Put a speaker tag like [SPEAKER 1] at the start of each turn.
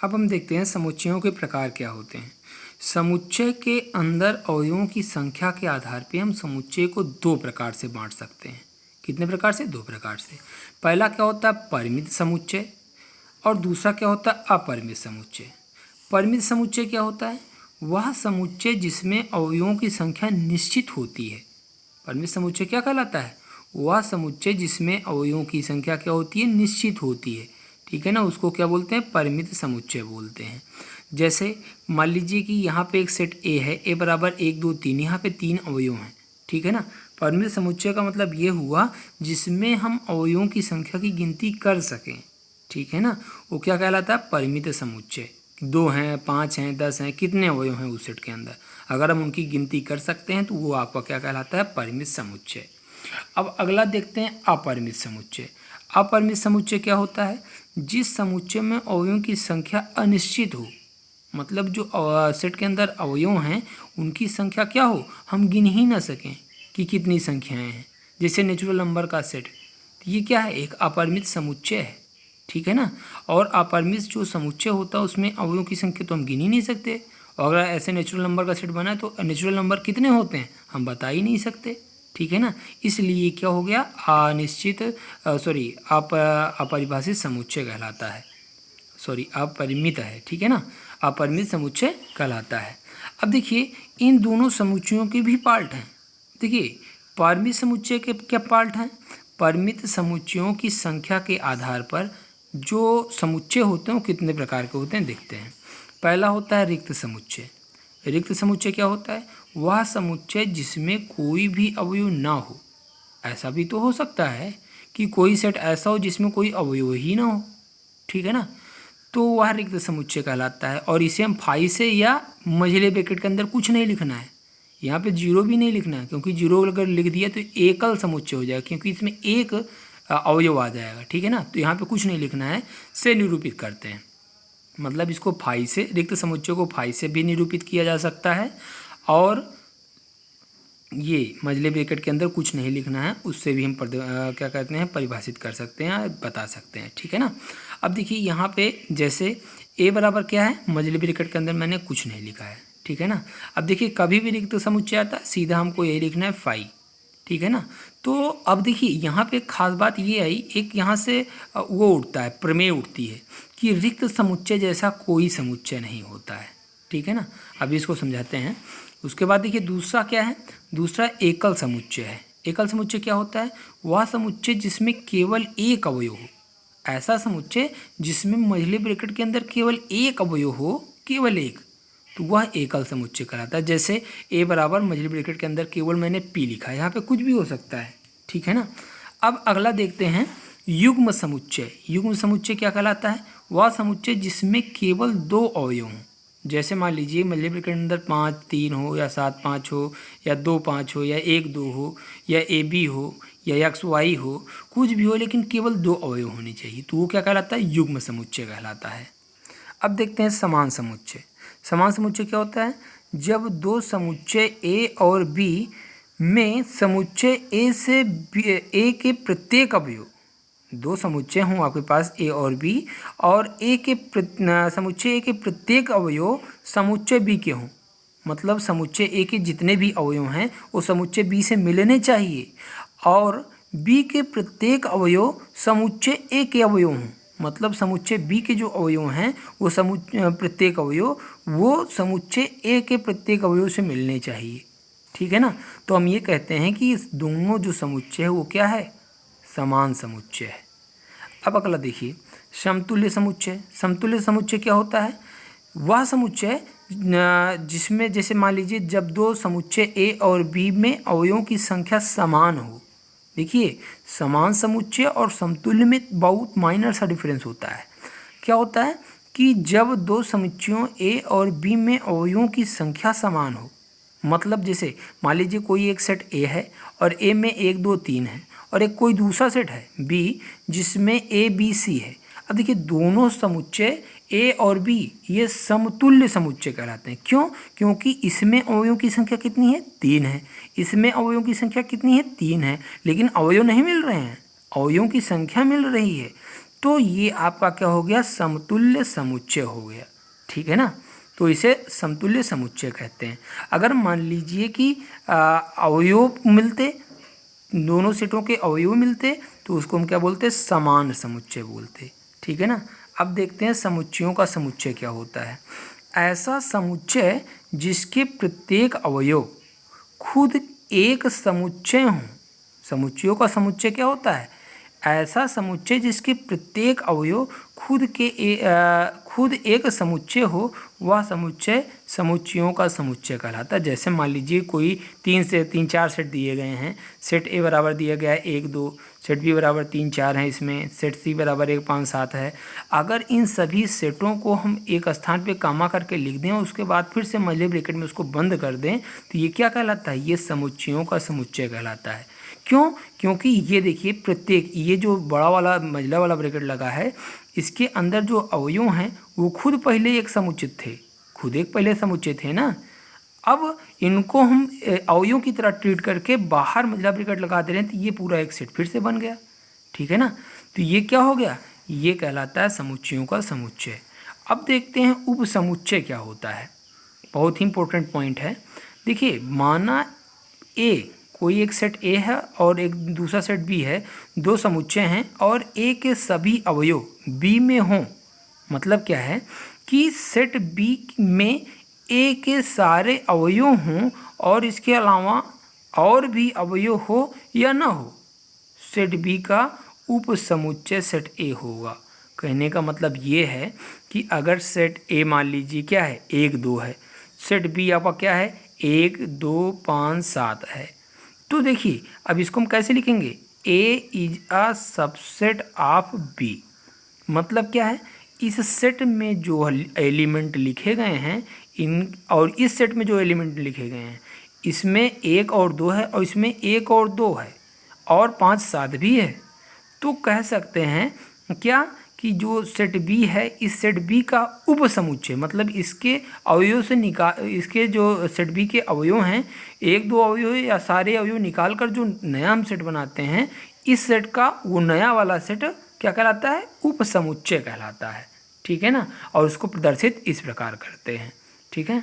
[SPEAKER 1] अब हम देखते हैं समुच्चयों के प्रकार क्या होते हैं। समुच्चय के अंदर अवयवों की संख्या के आधार पर हम समुच्चय को दो प्रकार से बांट सकते हैं। कितने प्रकार से? दो प्रकार से। पहला क्या होता है? परिमित समुच्चय, और दूसरा क्या होता है? अपरिमित समुच्चय। परिमित समुच्चय क्या होता है? वह समुच्चय जिसमें अवयवों की संख्या निश्चित होती है। परिमित समुच्चय क्या कहलाता है? वह समुच्चय जिसमें अवयवों की संख्या क्या होती है? निश्चित होती है। ठीक है ना, उसको क्या बोलते हैं? परिमित समुच्चय बोलते हैं। जैसे मान लीजिए कि यहाँ पे एक सेट ए है, ए बराबर 1 2 3, यहाँ पे 3 अवयव हैं। ठीक है ना। परिमित समुच्चय का मतलब ये हुआ जिसमें हम अवयवों की संख्या की गिनती कर सकें। ठीक है ना, वो क्या कहलाता है? परिमित समुच्चय। 2 हैं, 5 हैं, 10 हैं, कितने अवयव हैं उस सेट के अंदर, अगर हम उनकी गिनती कर सकते हैं तो वो आपका क्या कहलाता है? परिमित समुच्चय। अब अगला देखते हैं अपरिमित समुच्चय। अपरिमित समुच्चय क्या होता है? जिस समुच्चय में अवयवों की संख्या अनिश्चित हो, मतलब जो सेट के अंदर अवयव हैं उनकी संख्या क्या हो, हम गिन ही ना सकें कि कितनी संख्याएं हैं। जैसे नेचुरल नंबर का सेट, ये क्या है? एक अपरिमित समुच्चय है। ठीक है ना। और अपरिमित जो समुच्चय होता है उसमें अवयवों की संख्या तो हम गिन ही नहीं सकते। और अगर ऐसे नेचुरल नंबर का सेट बना है तो नेचुरल नंबर कितने होते हैं हम बता ही नहीं सकते। ठीक है ना, इसलिए क्या हो गया? अनिश्चित अपरिभाषित समुच्चय कहलाता है। अपरिमित है। ठीक है ना, अपरिमित समुच्चय कहलाता है। अब देखिए इन दोनों समुच्चयों के भी पार्ट हैं। देखिए परिमित समुच्चय के क्या पार्ट हैं? परिमित समुच्चयों की संख्या के आधार पर जो समुच्चय होते हैं वो कितने प्रकार के होते हैं देखते हैं। पहला होता है रिक्त समुच्चय। रिक्त समुच्चय क्या होता है? वह समुच्चय जिसमें कोई भी अवयव ना हो। ऐसा भी तो हो सकता है कि कोई सेट ऐसा हो जिसमें कोई अवयव ही ना हो। ठीक है ना, तो वह रिक्त समुच्चय कहलाता है। और इसे हम फाई से या मझले ब्रैकेट के अंदर कुछ नहीं लिखना है, यहाँ पे जीरो भी नहीं लिखना है, क्योंकि जीरो अगर लिख दिया तो एकल समुच्चय हो जाएगा, क्योंकि इसमें एक अवयव आ जाएगा। ठीक है ना, तो यहाँ पे कुछ नहीं लिखना है, से निरूपित करते हैं। मतलब इसको फाई से, रिक्त समुच्चय को फाई से भी निरूपित किया जा सकता है, और ये मझले ब्रैकेट के अंदर कुछ नहीं लिखना है उससे भी हम क्या कहते हैं? परिभाषित कर सकते हैं, बता सकते हैं। ठीक है ना। अब देखिए यहाँ पे जैसे ए बराबर क्या है? मझले ब्रैकेट के अंदर मैंने कुछ नहीं लिखा है। ठीक है ना। अब देखिए कभी भी रिक्त समुच्चय आता है सीधा हमको यही लिखना है फाई। ठीक है ना। तो अब देखिए यहाँ पे खास बात ये आई, एक यहाँ से वो उठता है, प्रमेय उठती है कि रिक्त समुच्चय जैसा कोई समुच्चय नहीं होता है। ठीक है ना, अभी इसको समझाते हैं। उसके बाद देखिए दूसरा क्या है? दूसरा एकल समुच्चय है। एकल समुच्चय क्या होता है? वह समुच्चय जिसमें केवल एक अवयव हो। ऐसा समुच्चय जिसमें मझले ब्रैकेट के अंदर केवल एक अवयव हो, केवल एक, तो वह एकल समुच्चय कहलाता है। जैसे ए बराबर मझले ब्रैकेट के अंदर केवल मैंने पी लिखा है, यहाँ पे कुछ भी हो सकता है। ठीक है ना। अब अगला देखते हैं युग्म समुच्चय। युग्म समुच्चय क्या कहलाता है? वह समुच्चय जिसमें केवल दो अवयव हों। जैसे मान लीजिए मल्ले ब्रैकेट के अंदर 5 3 हो, या 7 5 हो, या 2 5 हो, या 1 2 हो, या ए बी हो, या एक्स वाई हो, कुछ भी हो, लेकिन केवल दो अवयव होने चाहिए, तो वो क्या कहलाता है? युग्म समुच्चय कहलाता है। अब देखते हैं समान समुच्चय। समान समुच्चय क्या होता है? जब दो समुच्चय ए और बी में समुच्चय ए के प्रत्येक अवयव, दो समुच्चय हों आपके पास ए और बी, और समुच्चय ए के प्रत्येक अवयव समुच्चय बी के हों। मतलब समुच्चय ए के जितने भी अवयव हैं वो समुच्चय बी से मिलने चाहिए, और बी के प्रत्येक अवयव समुच्चय ए के अवयव हों। मतलब समुच्चय बी के जो अवयव हैं वो प्रत्येक अवयव वो समुच्चय ए के प्रत्येक अवयव से मिलने चाहिए। ठीक है ना, तो हम ये कहते हैं कि इस दोनों जो समुच्चय है वो क्या है? समान समुच्चय है। अब अगला देखिए समतुल्य समुच्चय। समतुल्य समुच्चय क्या होता है? वह समुच्चय जिसमें जैसे मान लीजिए जब दो समुच्चय ए और बी में अवयवों की संख्या समान हो। देखिए समान समुच्चय और समतुल्य में बहुत माइनर सा डिफरेंस होता है। क्या होता है कि जब दो समुच्चयों ए और बी में अवयवों की संख्या समान हो, मतलब जैसे मान लीजिए कोई एक सेट ए है और ए में 1 2 3 है, और एक कोई दूसरा सेट है बी जिसमें ए बी सी है। अब देखिए दोनों समुच्चय ए और बी ये समतुल्य समुच्चय कहलाते हैं। क्यों? क्योंकि इसमें अवयवों की संख्या कितनी है? 3 है। इसमें अवयवों की संख्या कितनी है? 3 है। लेकिन अवयव नहीं मिल रहे हैं, अवयवों की संख्या मिल रही है। तो ये आपका क्या हो गया, समतुल्य समुच्चय हो गया, ठीक है ना। तो इसे समतुल्य समुच्चय कहते हैं। अगर मान लीजिए कि अवयव मिलते, दोनों सेटों के अवयव मिलते, तो उसको हम क्या बोलते, समान समुच्चय बोलते, ठीक है ना। अब देखते हैं समुच्चयों का समुच्चय क्या होता है। ऐसा समुच्चय जिसके प्रत्येक अवयव खुद एक समुच्चय हों। समुच्चयों का समुच्चय क्या होता है, ऐसा समुच्चय जिसके प्रत्येक अवयव खुद एक समुच्चय हो, वह समुच्चय समुच्चयों का समुच्चय कहलाता है। जैसे मान लीजिए कोई 3 सेट दिए गए हैं, सेट ए बराबर दिया गया है 1 2, सेट बी बराबर 3 4 है, इसमें सेट सी बराबर 1 5 7 है। अगर इन सभी सेटों को हम एक स्थान पे कामा करके लिख दें और उसके बाद फिर से मझले ब्रैकेट में उसको बंद कर दें, तो ये क्या कहलाता है, ये समुच्चयों का समुच्चय कहलाता है। क्यों, क्योंकि ये देखिए प्रत्येक, ये जो बड़ा वाला मझला वाला ब्रैकेट लगा है, इसके अंदर जो अवयव हैं वो खुद पहले एक समुच्चय थे, खुद एक पहले समुच्चय थे ना। अब इनको हम अवयव की तरह ट्रीट करके बाहर मझला ब्रैकेट लगा दे रहे हैं, तो ये पूरा एक सेट फिर से बन गया, ठीक है ना। तो ये क्या हो गया, ये कहलाता है समुच्चयों का समुच्चय। अब देखते हैं उप समुच्चय क्या होता है, बहुत ही इंपॉर्टेंट पॉइंट है। देखिए माना ए, कोई एक सेट ए है और एक दूसरा सेट बी है, दो समुच्चय हैं और ए के सभी अवयव बी में हों। मतलब क्या है कि सेट बी में ए के सारे अवयव हों और इसके अलावा और भी अवयव हो या ना हो, सेट बी का उप समुच्चय सेट ए होगा। कहने का मतलब ये है कि अगर सेट ए मान लीजिए क्या है 1 2 है, सेट बी आपका क्या है 1 2 5 7 है, तो देखिए अब इसको हम कैसे लिखेंगे, A is a subset of B. मतलब क्या है, इस सेट में जो एलिमेंट लिखे गए हैं इन, और इस सेट में जो एलिमेंट लिखे गए हैं, इसमें 1 और 2 है और इसमें 1 और 2 है और 5 7 भी है। तो कह सकते हैं क्या कि जो सेट बी है, इस सेट बी का उप समुच्चय, मतलब इसके अवयव से इसके जो सेट बी के अवयव हैं, 1 2 अवयव या सारे अवयव निकाल कर जो नया हम सेट बनाते हैं, इस सेट का वो नया वाला सेट क्या कहलाता है, उप समुच्चय कहलाता है, ठीक है ना। और उसको प्रदर्शित इस प्रकार करते हैं, ठीक है।